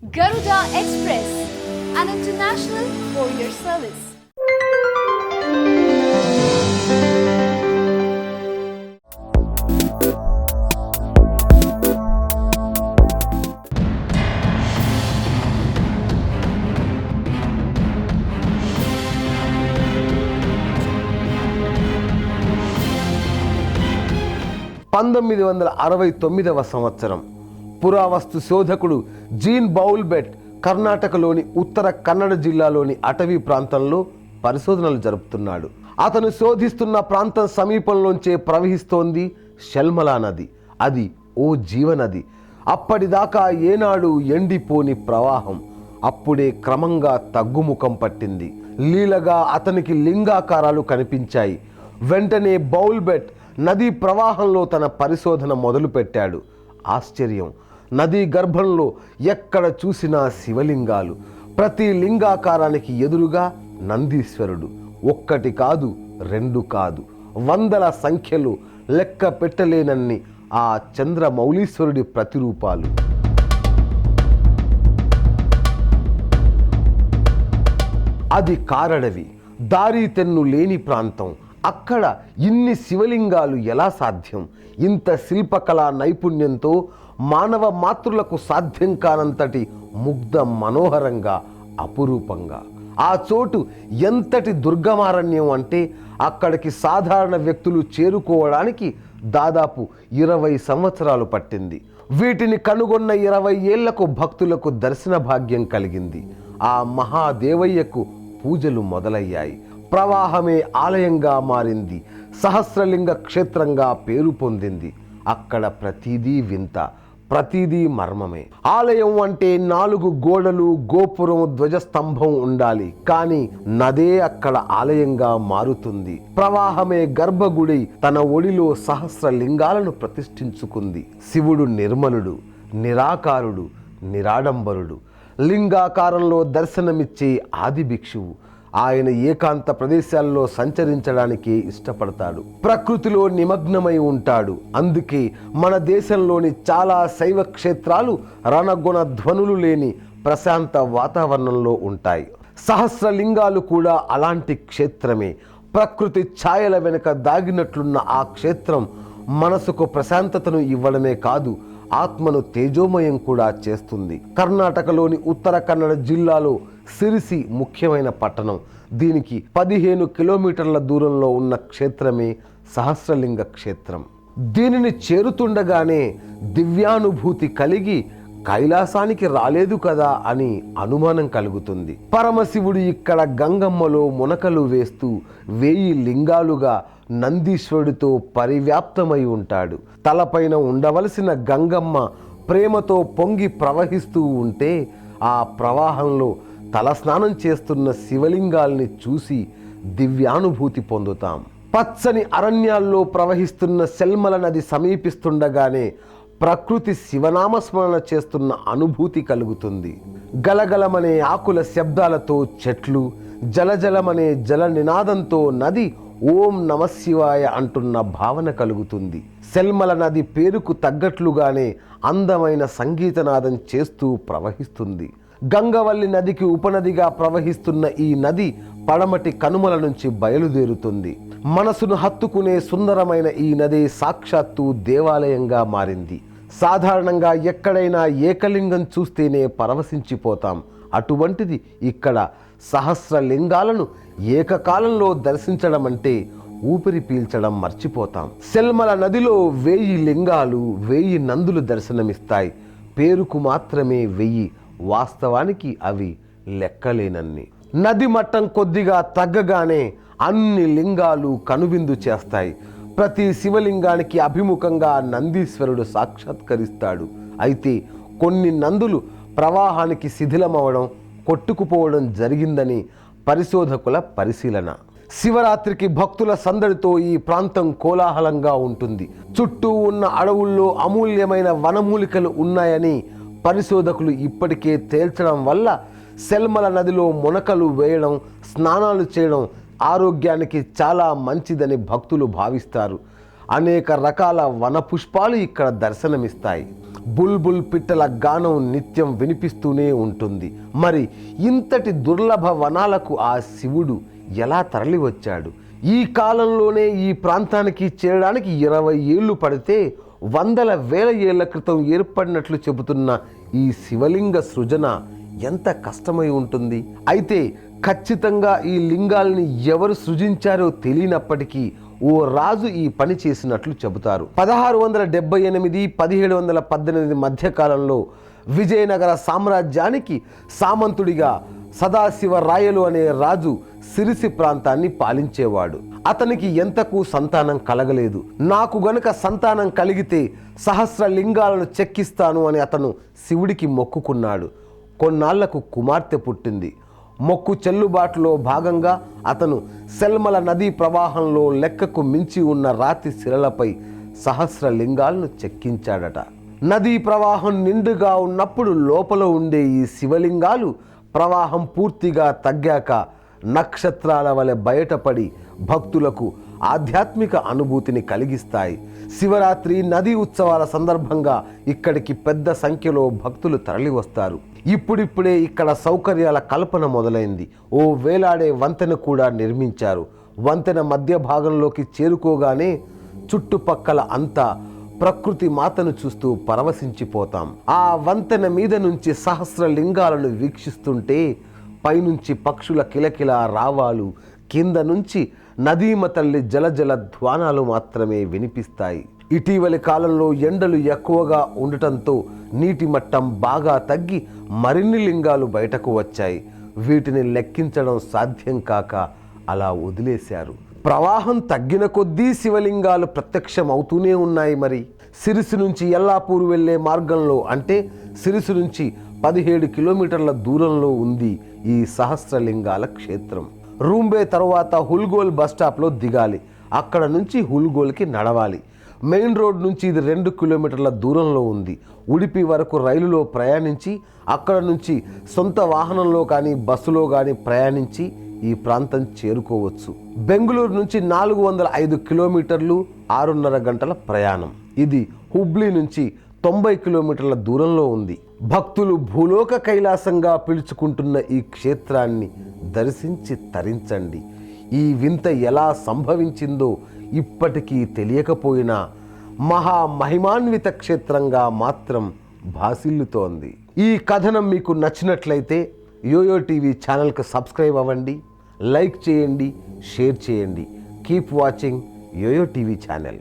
Garuda Express, an international courier service. సంవత్సరం పురావస్తు శోధకుడు జీన్ బౌల్బెట్ కర్ణాటకలోని ఉత్తర కన్నడ జిల్లాలోని అటవీ ప్రాంతంలో పరిశోధనలు జరుపుతున్నాడు. అతను శోధిస్తున్న ప్రాంతం సమీపంలోంచే ప్రవహిస్తోంది షల్మలా నది. అది ఓ జీవనది. అప్పటిదాకా ఏనాడు ఎండిపోని ప్రవాహం అప్పుడే క్రమంగా తగ్గుముఖం పట్టింది. లీలగా అతనికి లింగాకారాలు కనిపించాయి. వెంటనే బౌల్బెట్ నదీ ప్రవాహంలో తన పరిశోధన మొదలుపెట్టాడు. ఆశ్చర్యం, నదీ గర్భంలో ఎక్కడ చూసినా శివలింగాలు. ప్రతి లింగాకారానికి ఎదురుగా నందీశ్వరుడు. ఒక్కటి కాదు, రెండు కాదు, వందల సంఖ్యలో లెక్క పెట్టలేనన్ని ఆ చంద్రమౌళీశ్వరుడి ప్రతిరూపాలు. అది కారడవి, దారి తెన్ను లేని ప్రాంతం. అక్కడ ఇన్ని శివలింగాలు ఎలా సాధ్యం? ఇంత శిల్పకళా నైపుణ్యంతో మానవ మాతృలకు సాధ్యం కానంతటి ముగ్ధ మనోహరంగా, అపురూపంగా. ఆ చోటు ఎంతటి దుర్గమారణ్యం అంటే అక్కడికి సాధారణ వ్యక్తులు చేరుకోవడానికి దాదాపు 20 సంవత్సరాలు పట్టింది. వీటిని కనుగొన్న 20 ఏళ్లకు భక్తులకు దర్శన భాగ్యం కలిగింది. ఆ మహాదేవయ్యకు పూజలు మొదలయ్యాయి. ప్రవాహమే ఆలయంగా మారింది. సహస్రలింగ క్షేత్రంగా పేరు పొందింది. అక్కడ ప్రతిదీ వింత, ప్రతిదీ మర్మమే. ఆలయం అంటే 4 గోడలు, గోపురం, ధ్వజస్తంభం ఉండాలి. కానీ నదే అక్కడ ఆలయంగా మారుతుంది. ప్రవాహమే గర్భగుడి తన ఒడిలో సహస్రలింగాలను ప్రతిష్ఠించుకుంది. శివుడు నిర్మలుడు, నిరాకారుడు, నిరాడంబరుడు. లింగాకారంలో దర్శనమిచ్చే ఆది భిక్షువు. ఆయన ఏకాంత ప్రదేశాల్లో సంచరించడానికి ఇష్టపడతాడు. ప్రకృతిలో నిమగ్నమై ఉంటాడు. అందుకే మన దేశంలోని చాలా శైవ క్షేత్రాలు రణగుణ ధ్వనులు లేని ప్రశాంత వాతావరణంలో ఉంటాయి. సహస్రలింగాలు కూడా అలాంటి క్షేత్రమే. ప్రకృతి ఛాయల వెనుక దాగినట్లున్న ఆ క్షేత్రం మనసుకు ప్రశాంతతను ఇవ్వడమే కాదు, ఆత్మను తేజోమయం కూడా చేస్తుంది. కర్ణాటకలోని ఉత్తర కన్నడ జిల్లాలో సిరిసి ముఖ్యమైన పట్టణం. దీనికి 15 కిలోమీటర్ల దూరంలో ఉన్న క్షేత్రమే సహస్రలింగ క్షేత్రం. దీనిని చేరుతుండగానే దివ్యానుభూతి కలిగి కైలాసానికి రాలేదు కదా అని అనుమానం కలుగుతుంది. పరమశివుడు ఇక్కడ గంగమ్మలో మునకలు వేస్తూ 1000 లింగాలుగా నందీశ్వరుడితో పరివ్యాప్తమై ఉంటాడు. తలపైన ఉండవలసిన గంగమ్మ ప్రేమతో పొంగి ప్రవహిస్తూ ఉంటే ఆ ప్రవాహంలో తలస్నానం చేస్తున్న శివలింగాల్ని చూసి దివ్యానుభూతి పొందుతాం. పచ్చని అరణ్యాల్లో ప్రవహిస్తున్న షల్మల నది సమీపిస్తుండగానే ప్రకృతి శివనామస్మరణ చేస్తున్న అనుభూతి కలుగుతుంది. గలగలమనే ఆకుల శబ్దాలతో చెట్లు, జలజలమనే జల నినాదంతో నది ఓం నమశివాయ అంటున్న భావన కలుగుతుంది. షల్మల నది పేరుకు తగ్గట్లుగానే అందమైన సంగీతనాదం చేస్తూ ప్రవహిస్తుంది. గంగవల్లి నదికి ఉపనదిగా ప్రవహిస్తున్న ఈ నది పడమటి కనుమల నుంచి బయలుదేరుతుంది. మనసును హత్తుకునే సుందరమైన ఈ నది సాక్షాత్తు దేవాలయంగా మారింది. సాధారణంగా ఎక్కడైనా ఏకలింగం చూస్తేనే పరవశించిపోతాం. అటువంటిది ఇక్కడ సహస్రలింగాలను ఏకకాలంలో దర్శించడం అంటే ఊపిరి పీల్చడం మర్చిపోతాం. షల్మల నదిలో 1000 లింగాలు, 1000 నందులు దర్శనమిస్తాయి. పేరుకు మాత్రమే 1000, వాస్తవానికి అవి లెక్కలేనన్ని. నది మట్టం కొద్దిగా తగ్గగానే అన్ని లింగాలు కనువిందు చేస్తాయి. ప్రతి శివలింగానికి అభిముఖంగా నందీశ్వరుడు సాక్షాత్కరిస్తాడు. అయితే కొన్ని నందులు ప్రవాహానికి శిథిలమవడం, కొట్టుకుపోవడం జరిగిందని పరిశోధకుల పరిశీలన. శివరాత్రికి భక్తుల సందడితో ఈ ప్రాంతం కోలాహలంగా ఉంటుంది. చుట్టూ ఉన్న అడవుల్లో అమూల్యమైన వనమూలికలు ఉన్నాయని పరిశోధకులు ఇప్పటికే తేల్చడం వల్ల షల్మల నదిలో మునకలు వేయడం, స్నానాలు చేయడం ఆరోగ్యానికి చాలా మంచిదని భక్తులు భావిస్తారు. అనేక రకాల వన పుష్పాలు ఇక్కడ దర్శనమిస్తాయి. బుల్బుల్ పిట్టల గానం నిత్యం వినిపిస్తూనే ఉంటుంది. మరి ఇంతటి దుర్లభ వనాలకు ఆ శివుడు ఎలా తరలి వచ్చాడు? ఈ కాలంలోనే ఈ ప్రాంతానికి చేరడానికి 20 ఏళ్ళు పడితే వందల వేల ఏళ్ల క్రితం ఏర్పడినట్లు చెబుతున్న ఈ శివలింగ సృజన ఎంత కష్టమై ఉంటుంది. అయితే ఖచ్చితంగా ఈ లింగాల్ని ఎవరు సృజించారో తెలియనప్పటికీ ఓ రాజు ఈ పని చేసినట్లు చెబుతారు. 1678 1718 మధ్యకాలంలో విజయనగర సామ్రాజ్యానికి సామంతుడిగా సదాశివ రాయలు అనే రాజు సిరిసి ప్రాంతాన్ని పాలించేవాడు. అతనికి ఎంతకు సంతానం కలగలేదు. నాకు గనుక సంతానం కలిగితే సహస్ర లింగాలను చెక్కిస్తాను అని అతను శివుడికి మొక్కుకున్నాడు. కొన్నాళ్లకు కుమార్తె పుట్టింది. మొక్కు చెల్లుబాటులో భాగంగా అతను సెల్మల నదీ ప్రవాహంలో లెక్కకు మించి ఉన్న రాతి శిలలపై సహస్ర లింగాలను చెక్కించాడట. నదీ ప్రవాహం నిండుగా ఉన్నప్పుడు లోపల ఉండే ఈ శివలింగాలు ప్రవాహం పూర్తిగా తగ్గాక నక్షత్రాల వలె బయటపడి భక్తులకు ఆధ్యాత్మిక అనుభూతిని కలిగిస్తాయి. శివరాత్రి నదీ ఉత్సవాల సందర్భంగా ఇక్కడికి పెద్ద సంఖ్యలో భక్తులు తరలి వస్తారు. ఇప్పుడిప్పుడే ఇక్కడ సౌకర్యాల కల్పన మొదలైంది. ఓ వేలాడే వంతెన కూడా నిర్మించారు. వంతెన మధ్య భాగంలోకి చేరుకోగానే చుట్టుపక్కల అంతా ప్రకృతి మాతను చూస్తూ పరవశించిపోతాం. ఆ వంతెన మీద నుంచి సహస్ర లింగాలను వీక్షిస్తుంటే పైనుంచి పక్షుల కిలకిల రావాలు, కింద నుంచి నదీమ తల్లి జలజల ధ్వానాలు మాత్రమే వినిపిస్తాయి. ఇటీవలి కాలంలో ఎండలు ఎక్కువగా ఉండటంతో నీటి మట్టం బాగా తగ్గి మరిన్ని లింగాలు బయటకు వచ్చాయి. వీటిని లెక్కించడం సాధ్యం కాక అలా వదిలేశారు. ప్రవాహం తగ్గిన కొద్దీ శివలింగాలు ప్రత్యక్షం అవుతూనే ఉన్నాయి. మరి సిరిసి నుంచి ఎల్లాపూర్ వెళ్లే మార్గంలో, అంటే సిరిసి నుంచి 17 కిలోమీటర్ల దూరంలో ఉంది ఈ సహస్రలింగాల క్షేత్రం. రూంబే తర్వాత హుల్గోల్ బస్టాప్లో దిగాలి. అక్కడ నుంచి హుల్గోల్కి నడవాలి. మెయిన్ రోడ్ నుంచి ఇది 2 కిలోమీటర్ల దూరంలో ఉంది. ఉడిపి వరకు రైలులో ప్రయాణించి అక్కడ నుంచి సొంత వాహనంలో కానీ బస్సులో కానీ ప్రయాణించి ఈ ప్రాంతం చేరుకోవచ్చు. బెంగళూరు నుంచి 405 కిలోమీటర్లు 6.5 గంటల ప్రయాణం. ఇది హుబ్లీ నుంచి 90 కిలోమీటర్ల దూరంలో ఉంది. భక్తులు భూలోక కైలాసంగా పిలుచుకుంటున్న ఈ క్షేత్రాన్ని దర్శించి తరించండి. ఈ వింత ఎలా సంభవించిందో ఇప్పటికీ తెలియకపోయినా మహా మహిమాన్విత క్షేత్రంగా మాత్రం భాసిల్లుతోంది. ఈ కథనం మీకు నచ్చినట్లయితే యోయో టీవీ ఛానల్కి సబ్స్క్రైబ్ అవ్వండి, లైక్ చేయండి, షేర్ చేయండి. Keep watching yoyo TV channel.